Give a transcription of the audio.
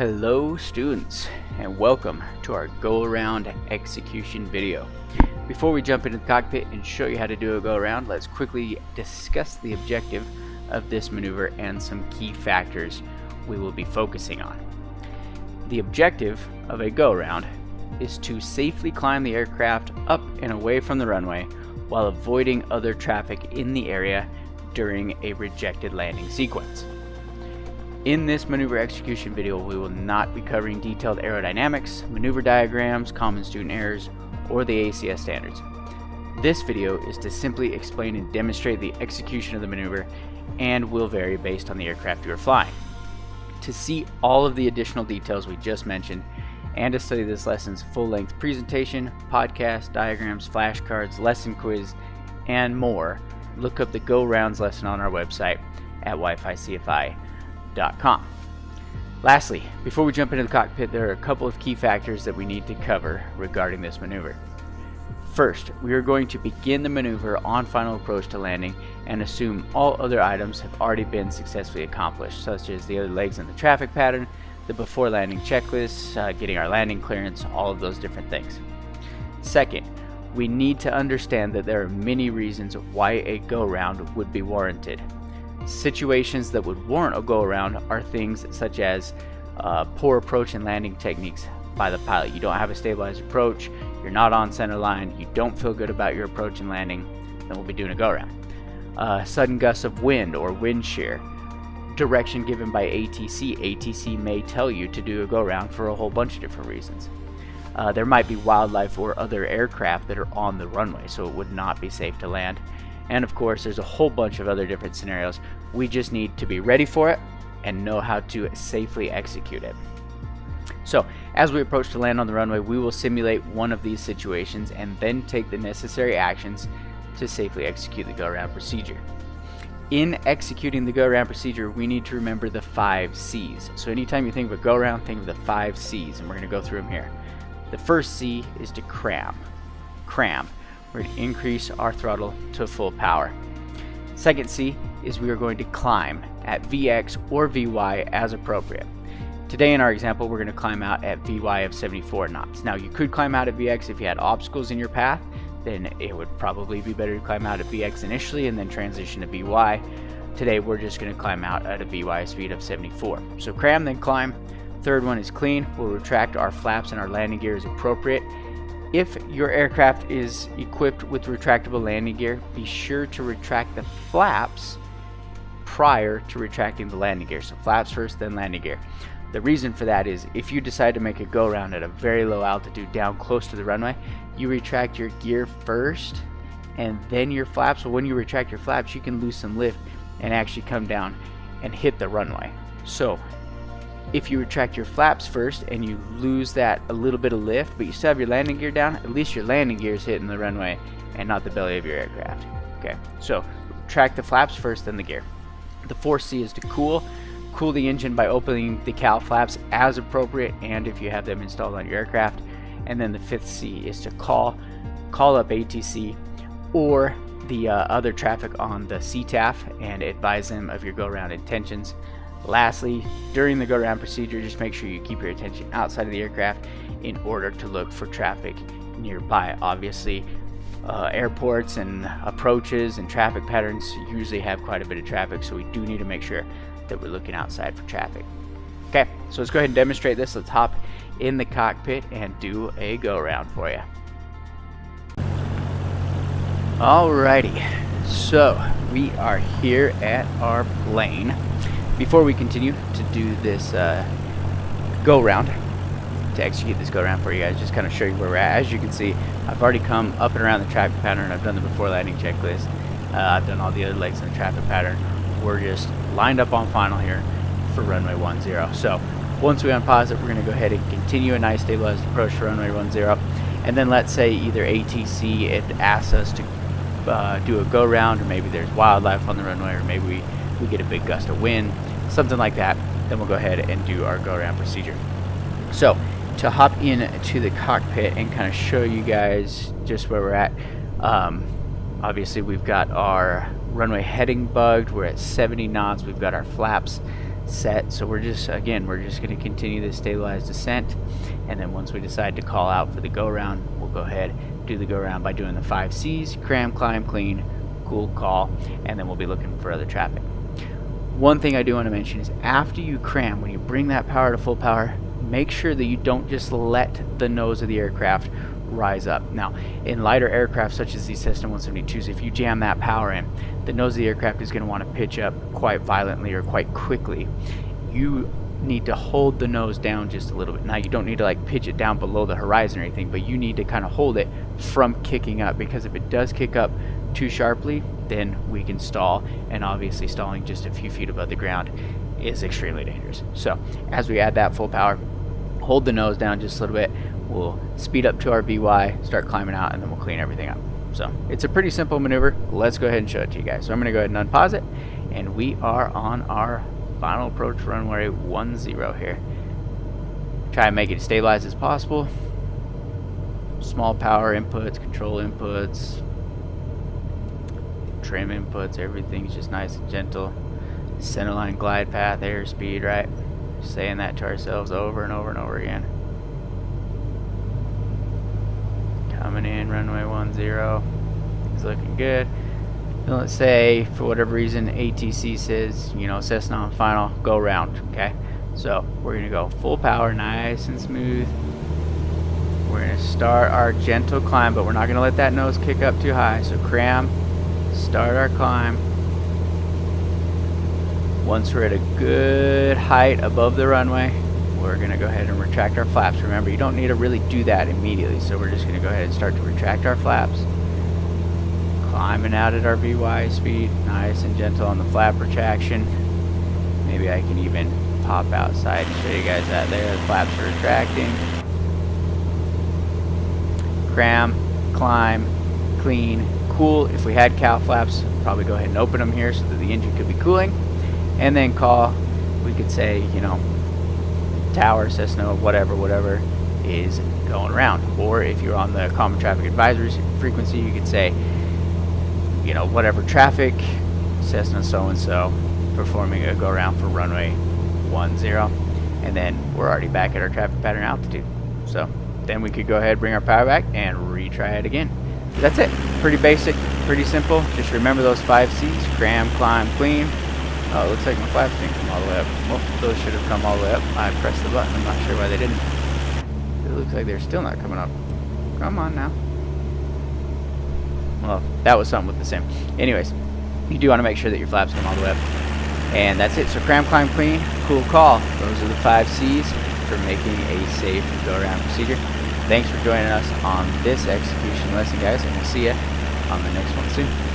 Hello students, and welcome to our go around execution video. Before we jump into the cockpit and show you how to do a go around, let's quickly discuss the objective of this maneuver and some key factors we will be focusing on. The objective of a go around is to safely climb the aircraft up and away from the runway while avoiding other traffic in the area during a rejected landing sequence. In this maneuver execution video, we will not be covering detailed aerodynamics, maneuver diagrams, common student errors, or the ACS standards. This video is to simply explain and demonstrate the execution of the maneuver and will vary based on the aircraft you are flying. To see all of the additional details we just mentioned and to study this lesson's full-length presentation, podcast, diagrams, flashcards, lesson quiz, and more, look up the Go Rounds lesson on our website at wificfi.com. Lastly, before we jump into the cockpit, there are a couple of key factors that we need to cover regarding this maneuver. First, we are going to begin the maneuver on final approach to landing and assume all other items have already been successfully accomplished, such as the other legs in the traffic pattern, the before landing checklist, getting our landing clearance, all of those different things. Second, we need to understand that there are many reasons why a go-round would be warranted. Situations that would warrant a go-around are things such as poor approach and landing techniques by the pilot. You don't have a stabilized approach, you're not on center line, you don't feel good about your approach and landing, then we'll be doing a go-around. Sudden gusts of wind or wind shear, direction given by ATC. ATC may tell you to do a go-around for a whole bunch of different reasons. There might be wildlife or other aircraft that are on the runway, so it would not be safe to land. And of course, there's a whole bunch of other different scenarios. We just need to be ready for it and know how to safely execute it. So, as we approach to land on the runway, we will simulate one of these situations and then take the necessary actions to safely execute the go-around procedure. In executing the go-around procedure, we need to remember the 5 C's. So anytime you think of a go-around, think of the 5 C's, and we're going to go through them here. The first C is to cram. We're going to increase our throttle to full power. Second C is we are going to climb at VX or VY as appropriate. Today in our example, we're going to climb out at VY of 74 knots. Now, you could climb out at VX if you had obstacles in your path, then it would probably be better to climb out at VX initially and then transition to VY. Today, we're just going to climb out at a VY speed of 74. So cram, then climb. Third one is clean. We'll retract our flaps and our landing gear as appropriate. If your aircraft is equipped with retractable landing gear, be sure to retract the flaps prior to retracting the landing gear. So flaps first, then landing gear. The reason for that is if you decide to make a go around at a very low altitude down close to the runway, you retract your gear first and then your flaps. So when you retract your flaps, you can lose some lift and actually come down and hit the runway. So if you retract your flaps first and you lose that a little bit of lift, but you still have your landing gear down, at least your landing gear is hitting the runway and not the belly of your aircraft. Okay, so retract the flaps first, then the gear. The 4th C is to cool. Cool the engine by opening the cowl flaps as appropriate and if you have them installed on your aircraft. And then the 5th C is to call up ATC or the other traffic on the CTAF and advise them of your go-around intentions. Lastly, during the go-around procedure, just make sure you keep your attention outside of the aircraft in order to look for traffic nearby. Obviously, airports and approaches and traffic patterns usually have quite a bit of traffic, so we do need to make sure that we're looking outside for traffic. Okay, so let's go ahead and demonstrate this. Let's hop in the cockpit and do a go-around for you. Alrighty, so we are here at our plane. Before we continue to do this go-round, to execute this go-round for you guys, just kind of show you where we're at. As you can see, I've already come up and around the traffic pattern. I've done the before landing checklist. I've done all the other legs in the traffic pattern. We're just lined up on final here for runway 10. So once we unpause it, we're going to go ahead and continue a nice stabilized approach to runway 10. And then let's say either ATC it asks us to do a go-round, or maybe there's wildlife on the runway, or maybe we get a big gust of wind, something like that. Then we'll go ahead and do our go-around procedure. So to hop into the cockpit and kind of show you guys just where we're at, obviously we've got our runway heading bugged. We're at 70 knots. We've got our flaps set. So we're just going to continue this stabilized descent, and then once we decide to call out for the go around, we'll go ahead, do the go around by doing the 5 C's: cram, climb, clean, cool, call, and then we'll be looking for other traffic. One thing I do want to mention is after you cram, when you bring that power to full power, make sure that you don't just let the nose of the aircraft rise up. Now, in lighter aircraft such as these Cessna 172s, if you jam that power in, the nose of the aircraft is going to want to pitch up quite violently or quite quickly. You need to hold the nose down just a little bit. Now, you don't need to like pitch it down below the horizon or anything, but you need to kind of hold it from kicking up, because if it does kick up too sharply, then we can stall, and obviously stalling just a few feet above the ground is extremely dangerous. So as we add that full power, hold the nose down just a little bit, we'll speed up to our VY, start climbing out, and then we'll clean everything up. So it's a pretty simple maneuver. Let's go ahead and show it to you guys. So I'm going to go ahead and unpause it, and we are on our final approach runway 10 here. Try and make it stabilized as possible. Small power inputs, control inputs, trim inputs, everything's just nice and gentle. Centerline glide path, airspeed, right? Saying that to ourselves over and over and over again. Coming in, runway 10, it's looking good. Then let's say for whatever reason ATC says, you know, Cessna on final, go round. Okay, so we're gonna go full power, nice and smooth. We're gonna start our gentle climb, but we're not gonna let that nose kick up too high. So cram, start our climb. Once we're at a good height above the runway, we're going to go ahead and retract our flaps. Remember, you don't need to really do that immediately, so we're just going to go ahead and start to retract our flaps. Climbing out at our VY speed, nice and gentle on the flap retraction. Maybe I can even pop outside and show you guys that there. The flaps are retracting. Cram, climb, clean, cool. If we had cow flaps, probably go ahead and open them here so that the engine could be cooling. And then call, we could say, you know, tower, Cessna, whatever is going around. Or if you're on the common traffic advisory frequency, you could say, you know, whatever traffic, Cessna so-and-so performing a go around for runway 10, and then we're already back at our traffic pattern altitude. So then we could go ahead, bring our power back, and retry it again. That's it. Pretty basic, pretty simple. Just remember those 5 C's: cram, climb, clean. Oh, it looks like my flaps didn't come all the way up. Well, those should have come all the way up. I pressed the button. I'm not sure why they didn't. It looks like they're still not coming up. Come on now. Well, that was something with the sim. Anyways, you do want to make sure that your flaps come all the way up. And that's it. So cram, climb, clean, cool, call. Those are the 5 C's for making a safe go-around procedure. Thanks for joining us on this execution lesson, guys, and we'll see you on the next one soon.